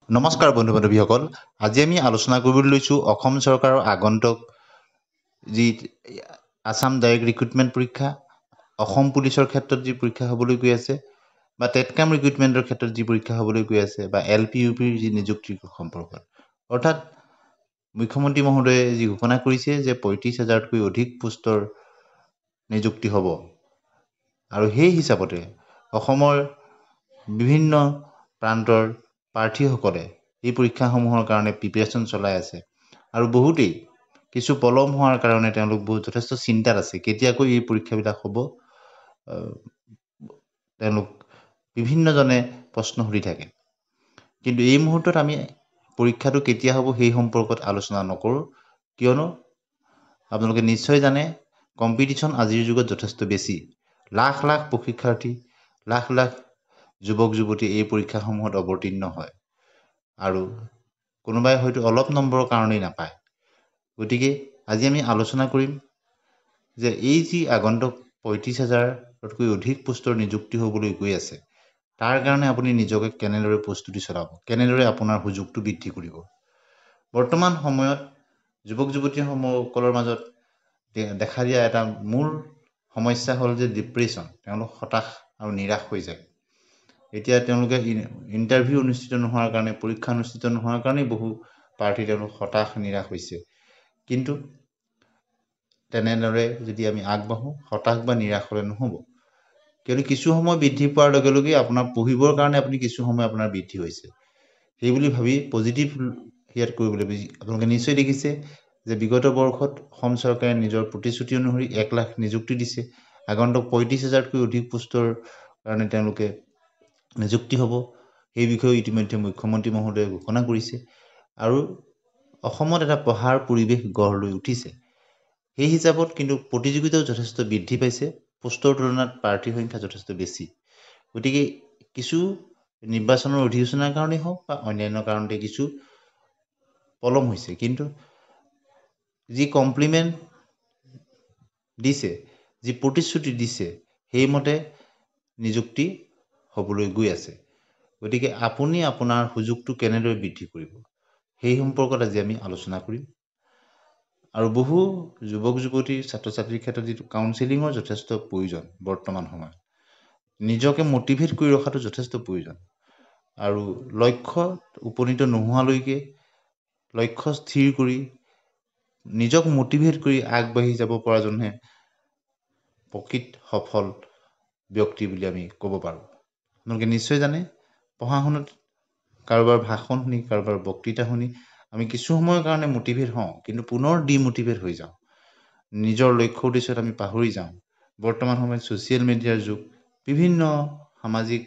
নমস্কাৰ বন্ধু বান্ধৱীসকল। আজি আমি আলোচনা কৰিবলৈ লৈছোঁ অসম চৰকাৰৰ আগন্তুক যি আছাম ডাইৰেক্ট ৰিক্ৰুটমেণ্ট পৰীক্ষা, অসম পুলিচৰ ক্ষেত্ৰত যি পৰীক্ষা হ'বলৈ গৈ আছে, বা টেটকাম ৰিক্ৰুটমেণ্টৰ ক্ষেত্ৰত যি পৰীক্ষা হ'বলৈ গৈ আছে, বা LP-UPৰ যি নিযুক্তিৰ সম্পৰ্কত। অৰ্থাৎ মুখ্যমন্ত্ৰী মহোদয়ে যি ঘোষণা কৰিছে যে 35,000তকৈ অধিক পোষ্টৰ নিযুক্তি হ'ব, আৰু সেই হিচাপতে অসমৰ বিভিন্ন প্ৰান্তৰ প্ৰাৰ্থীসকলে এই পৰীক্ষাসমূহৰ কাৰণে প্ৰিপেৰেশ্যন চলাই আছে, আৰু বহুতেই কিছু পলম হোৱাৰ কাৰণে তেওঁলোক যথেষ্ট চিন্তাত আছে, কেতিয়াকৈ এই পৰীক্ষাবিলাক হ'ব। তেওঁলোক বিভিন্নজনে প্ৰশ্ন সুধি থাকে। কিন্তু এই মুহূৰ্তত আমি পৰীক্ষাটো কেতিয়া হ'ব সেই সম্পৰ্কত আলোচনা নকৰোঁ, কিয়নো আপোনালোকে নিশ্চয় জানে কম্পিটিশ্যন আজিৰ যুগত যথেষ্ট বেছি। লাখ লাখ প্ৰশিক্ষাৰ্থী, লাখ লাখ যুৱক যুৱতী এই পৰীক্ষাসমূহত অৱতীৰ্ণ হয়, আৰু কোনোবাই হয়তো অলপ নম্বৰৰ কাৰণেই নাপায়। গতিকে আজি আমি আলোচনা কৰিম যে এই যি আগন্তুক 35,000তকৈ অধিক পোষ্টৰ নিযুক্তি হ'বলৈ গৈ আছে, তাৰ কাৰণে আপুনি নিজকে কেনেদৰে প্ৰস্তুতি চলাব, কেনেদৰে আপোনাৰ সুযোগটো বৃদ্ধি কৰিব। বৰ্তমান সময়ত যুৱক যুৱতীসকলৰ মাজত দেখা দিয়া এটা মূল সমস্যা হ'ল যে ডিপ্ৰেশ্যন। তেওঁলোক হতাশ আৰু নিৰাশ হৈ যায়। এতিয়া তেওঁলোকে ইণ্টাৰভিউ অনুষ্ঠিত নোহোৱাৰ কাৰণে, পৰীক্ষা অনুষ্ঠিত নোহোৱাৰ কাৰণেই বহু প্ৰাৰ্থী তেওঁলোক হতাশ নিৰাশ হৈছে। কিন্তু তেনেদৰে যদি আমি আগবাঢ়োঁ, হতাশ বা নিৰাশ হ'লে নহ'ব, কিয়নো কিছু সময় বৃদ্ধি পোৱাৰ লগে লগে আপোনাৰ পঢ়িবৰ কাৰণে আপুনি কিছু সময় আপোনাৰ বৃদ্ধি হৈছে, সেই বুলি ভাবি পজিটিভ ইয়াত কৰিবলৈ আপোনালোকে নিশ্চয় দেখিছে যে বিগত বৰ্ষত অসম চৰকাৰে নিজৰ প্ৰতিশ্ৰুতি অনুসৰি 1 লাখ নিযুক্তি দিছে। আগন্তুক 35,000তকৈ অধিক পোষ্টৰ কাৰণে তেওঁলোকে নিযুক্তি হ'ব, সেই বিষয়ে ইতিমধ্যে মুখ্যমন্ত্ৰী মহোদয়ে ঘোষণা কৰিছে, আৰু অসমত এটা পঢ়াৰ পৰিৱেশ গঢ় লৈ উঠিছে। সেই হিচাপত কিন্তু প্ৰতিযোগিতাও যথেষ্ট বৃদ্ধি পাইছে, পোষ্টৰ তুলনাত প্ৰাৰ্থীৰ সংখ্যা যথেষ্ট বেছি। গতিকে কিছু নিৰ্বাচনৰ অধিসূচনাৰ কাৰণেই হওক বা অন্যান্য কাৰণতে কিছু পলম হৈছে, কিন্তু যি কমপ্লিমেণ্ট দিছে, যি প্ৰতিশ্ৰুতি দিছে, সেইমতে নিযুক্তি হ'বলৈ গৈ আছে। গতিকে আপুনি আপোনাৰ সুযোগটো কেনেদৰে বৃদ্ধি কৰিব, সেই সম্পৰ্কত আজি আমি আলোচনা কৰিম। আৰু বহু যুৱক যুৱতীৰ, ছাত্ৰ ছাত্ৰীৰ ক্ষেত্ৰত যিটো কাউন্সেলিঙৰ যথেষ্ট প্ৰয়োজন, বৰ্তমান সময়ত নিজকে মটিভেট কৰি ৰখাটো যথেষ্ট প্ৰয়োজন। আৰু লক্ষ্যত উপনীত নোহোৱালৈকে লক্ষ্য স্থিৰ কৰি নিজক মটিভেট কৰি আগবাঢ়ি যাব পৰাজনহে প্ৰকৃত সফল ব্যক্তি বুলি আমি ক'ব পাৰোঁ। আপোনালোকে নিশ্চয় জানে, পঢ়া শুনাত কাৰোবাৰ ভাষণ শুনি, কাৰোবাৰ বক্তৃতা শুনি আমি কিছু সময়ৰ কাৰণে মটিভেট হওঁ, কিন্তু পুনৰ ডিমটিভেট হৈ যাওঁ, নিজৰ লক্ষ্য উদ্দেশ্যত আমি পাহৰি যাওঁ। বৰ্তমান সময়ত ছ'চিয়েল মিডিয়াৰ যুগ, বিভিন্ন সামাজিক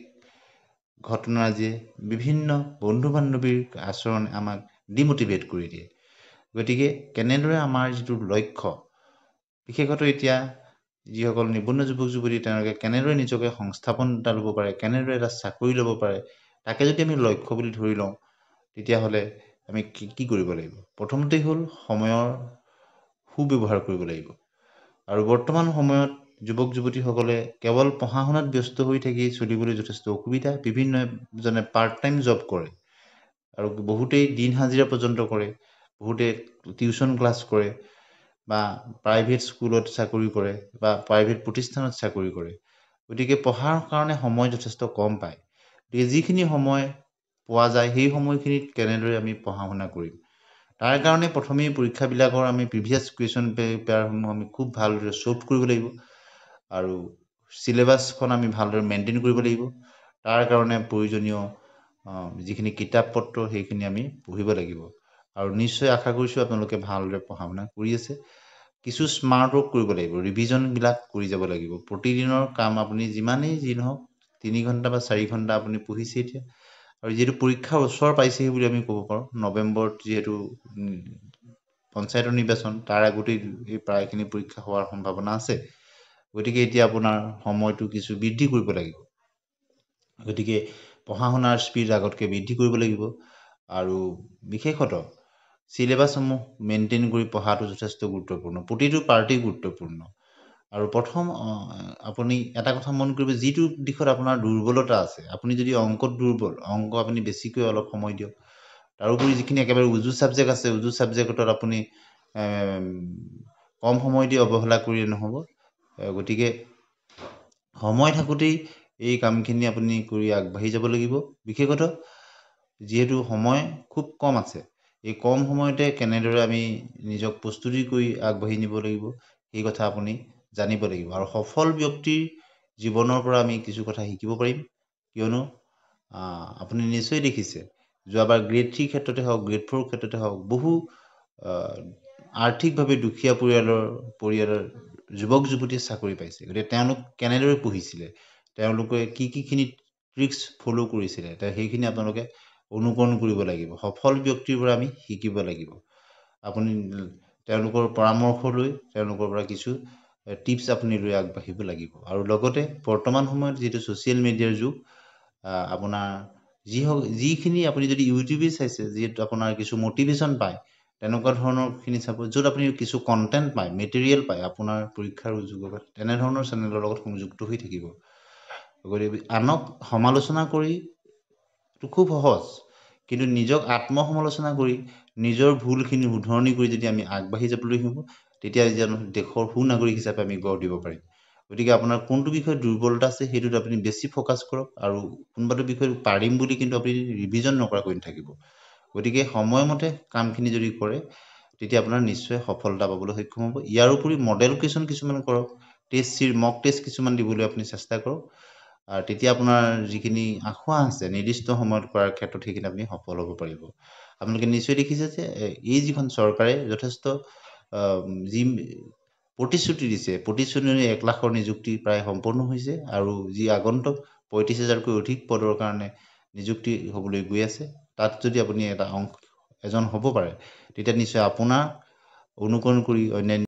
ঘটনাৰাজিয়ে, বিভিন্ন বন্ধু বান্ধৱীৰ আচৰণে আমাক ডিমটিভেট কৰি দিয়ে। গতিকে কেনেদৰে আমাৰ যিটো লক্ষ্য, বিশেষত এতিয়া যিসকল নিবনুৱা যুৱক যুৱতী, তেওঁলোকে কেনেদৰে নিজকে সংস্থাপন এটা ল'ব পাৰে, কেনেদৰে এটা চাকৰি ল'ব পাৰে, তাকে যদি আমি লক্ষ্য বুলি ধৰি লওঁ, তেতিয়াহ'লে আমি কি কৰিব লাগিব? প্ৰথমতেই হ'ল সময়ৰ সুব্যৱহাৰ কৰিব লাগিব। আৰু বৰ্তমান সময়ত যুৱক যুৱতীসকলে কেৱল পঢ়া শুনাত ব্যস্ত হৈ থাকি চলিবলৈ যথেষ্ট অসুবিধা। বিভিন্নজনে পাৰ্ট টাইম জব কৰে, আৰু বহুতেই দিন হাজিৰা পৰ্যন্ত কৰে, বহুতে টিউশ্যন ক্লাছ কৰে, বা প্ৰাইভেট স্কুলত চাকৰি কৰে, বা প্ৰাইভেট প্ৰতিষ্ঠানত চাকৰি কৰে। গতিকে পঢ়াৰ কাৰণে সময় যথেষ্ট কম পায়। গতিকে যিখিনি সময় পোৱা যায়, সেই সময়খিনিত কেনেদৰে আমি পঢ়া শুনা কৰিম, তাৰ কাৰণে প্ৰথমেই পৰীক্ষাবিলাকৰ আমি প্ৰিভিয়াছ কুৱেশ্যন পেপাৰসমূহ আমি খুব ভালদৰে চল্ভ কৰিব লাগিব, আৰু চিলেবাছখন আমি ভালদৰে মেইনটেইন কৰিব লাগিব। তাৰ কাৰণে প্ৰয়োজনীয় যিখিনি কিতাপ পত্ৰ, সেইখিনি আমি পঢ়িব লাগিব। আৰু নিশ্চয় আশা কৰিছোঁ আপোনালোকে ভালদৰে পঢ়া শুনা কৰি আছে। কিছু স্মাৰ্ট ৱৰ্ক কৰিব লাগিব, ৰিভিজনবিলাক কৰি যাব লাগিব। প্ৰতিদিনৰ কাম আপুনি যিমানেই যি নহওক 3 ঘণ্টা বা 4 ঘণ্টা আপুনি পঢ়িছে এতিয়া, আৰু যিহেতু পৰীক্ষাৰ ওচৰ পাইছেহি বুলি আমি ক'ব পাৰোঁ, নৱেম্বৰত যিহেতু পঞ্চায়তৰ নিৰ্বাচন, তাৰ আগতেই এই প্ৰায়খিনি পৰীক্ষা হোৱাৰ সম্ভাৱনা আছে। গতিকে এতিয়া আপোনাৰ সময়টো কিছু বৃদ্ধি কৰিব লাগিব। গতিকে পঢ়া শুনাৰ স্পীড আগতকৈ বৃদ্ধি কৰিব লাগিব, আৰু বিশেষত চিলেবাছসমূহ মেইনটেইন কৰি পঢ়াটো যথেষ্ট গুৰুত্বপূৰ্ণ। প্ৰতিটো পাৰ্টেই গুৰুত্বপূৰ্ণ, আৰু প্ৰথম আপুনি এটা কথা মন কৰিব, যিটো দিশত আপোনাৰ দুৰ্বলতা আছে, আপুনি যদি অংকত দুৰ্বল, অংক আপুনি বেছিকৈ অলপ সময় দিয়ক। তাৰোপৰি যিখিনি একেবাৰে উজু ছাবজেক্ট আছে, উজু ছাবজেক্টত আপুনি কম সময় দি অৱহেলা কৰিলে নহ'ব। গতিকে সময় থাকোঁতেই এই কামখিনি আপুনি কৰি আগবাঢ়ি যাব লাগিব। বিশেষতঃ যিহেতু সময় খুব কম আছে, এই কম সময়তে কেনেদৰে আমি নিজক প্ৰস্তুতি কৰি আগবাঢ়ি নিব লাগিব, সেই কথা আপুনি জানিব লাগিব। আৰু সফল ব্যক্তিৰ জীৱনৰ পৰা আমি কিছু কথা শিকিব পাৰিম। কিয়নো আপুনি নিশ্চয় দেখিছে, যোৱাবাৰ গ্ৰেড 3 ক্ষেত্ৰতে হওক, গ্ৰেড 4 ক্ষেত্ৰতে হওক, বহু আৰ্থিকভাৱে দুখীয়া পৰিয়ালৰ যুৱক যুৱতীয়ে চাকৰি পাইছে। গতিকে তেওঁলোক কেনেদৰে পঢ়িছিলে, তেওঁলোকে কিখিনি ট্ৰিক্স ফ'ল' কৰিছিলে, সেইখিনি আপোনালোকে অনুকৰণ কৰিব লাগিব। সফল ব্যক্তিৰ পৰা আমি শিকিব লাগিব। আপুনি তেওঁলোকৰ পৰামৰ্শ লৈ তেওঁলোকৰ পৰা কিছু টিপছ আপুনি লৈ আগবাঢ়িব লাগিব। আৰু লগতে বৰ্তমান সময়ত যিটো ছ'চিয়েল মিডিয়াৰ যুগ, আপোনাৰ যিখিনি আপুনি যদি ইউটিউবে চাইছে, যিহেতু আপোনাৰ কিছু মটিভেশ্যন পায়, তেনেকুৱা ধৰণৰখিনি চাব। য'ত আপুনি কিছু কণ্টেণ্ট পায়, মেটেৰিয়েল পায় আপোনাৰ পৰীক্ষাৰ যুগত, তেনেধৰণৰ চেনেলৰ লগত সংযুক্ত হৈ থাকিব। গতিকে আনক সমালোচনা কৰি খুব সহজ, কিন্তু নিজক আত্মসমালোচনা কৰি নিজৰ ভুলখিনি শুধৰণি কৰি যদি আমি আগবাঢ়ি যাবলৈ শিকোঁ, তেতিয়া যেন দেশৰ সুনাগৰিক হিচাপে আমি গঢ় দিব পাৰিম। গতিকে আপোনাৰ কোনটো বিষয়ত দুৰ্বলতা আছে সেইটোত আপুনি বেছি ফ'কাছ কৰক, আৰু কোনোবাটো বিষয়ত পাৰিম বুলি কিন্তু আপুনি ৰিভিজন নকৰাকৈ নাথাকিব। গতিকে সময়মতে কামখিনি যদি কৰে, তেতিয়া আপোনাৰ নিশ্চয় সফলতা পাবলৈ সক্ষম হ'ব। ইয়াৰ উপৰি মডেল কুৱেশ্যন কিছুমান কৰক, মক টেষ্ট কিছুমান দিবলৈ আপুনি চেষ্টা কৰক। আৰু তেতিয়া আপোনাৰ যিখিনি আখুৱা আছে নিৰ্দিষ্ট সময়ত কৰাৰ ক্ষেত্ৰত, সেইখিনি আপুনি সফল হ'ব পাৰিব। আপোনালোকে নিশ্চয় দেখিছে যে এই যিখন চৰকাৰে যথেষ্ট যি প্ৰতিশ্ৰুতি দিছে, প্ৰতিশ্ৰুতি 1 লাখৰ নিযুক্তি প্ৰায় সম্পূৰ্ণ হৈছে, আৰু যি আগন্তুক 35,000কৈ অধিক পদৰ কাৰণে নিযুক্তি হ'বলৈ গৈ আছে, তাত যদি আপুনি এজন হ'ব পাৰে, তেতিয়া নিশ্চয় আপোনাৰ অনুকৰণ কৰি অন্যান্য